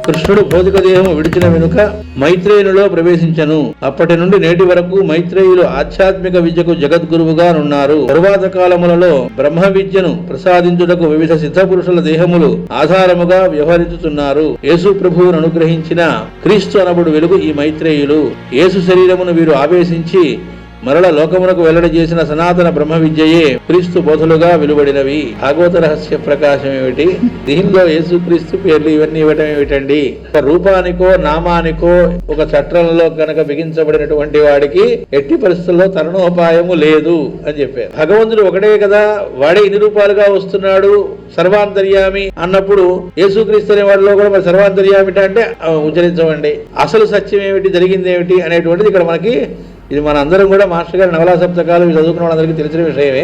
కృష్ణుడు భౌతిక దేహము విడిచిన వెనుక మైత్రేయునిలో ప్రవేశించను. అప్పటి నుండి నేటి వరకు మైత్రేయులు ఆధ్యాత్మిక విద్యకు జగద్గురువుగా నున్నారు. తరువాత కాలములలో బ్రహ్మ విద్యను ప్రసాదించుటకు వివిధ సిద్ధ పురుషుల దేహములు ఆధారముగా వ్యవహరించుతున్నారు. యేసు ప్రభువును అనుగ్రహించిన క్రీస్తు అనబడు వెలుగు ఈ మైత్రేయులు. యేసు శరీరమును వీరు ఆవేశించి మరల లోకమునకు వెల్లడి చేసిన సనాతన బ్రహ్మ విద్యయే క్రీస్తు బోధలుగా వెలువడినవి. భాగవత రహస్య ప్రకాశం ఏమిటి? దీనిలో యేసుక్రీస్తు పేర్లు ఇవన్నీ ఇవ్వటం ఏమిటండి? ఒక రూపానికో నామానికో ఒక చట్రంలో కనుక బిగించబడినటువంటి వాడికి ఎట్టి పరిస్థితుల్లో తరుణోపాయము లేదు అని చెప్పారు. భగవంతుడు ఒకటే కదా, వాడే ఇన్ని రూపాలుగా వస్తున్నాడు, సర్వాంతర్యామి అన్నప్పుడు యేసుక్రీస్తు అనే వాడిలో కూడా మరి సర్వాంతర్యామిట అంటే ఉచ్చరించమండి. అసలు సత్యం ఏమిటి, జరిగింది ఏమిటి అనేటువంటిది ఇక్కడ మనకి, ఇది మన అందరం కూడా మాస్టర్ గారి నవలా సప్తకాలు చదువుకున్న వాళ్ళందరికీ తెలిసిన విషయమే.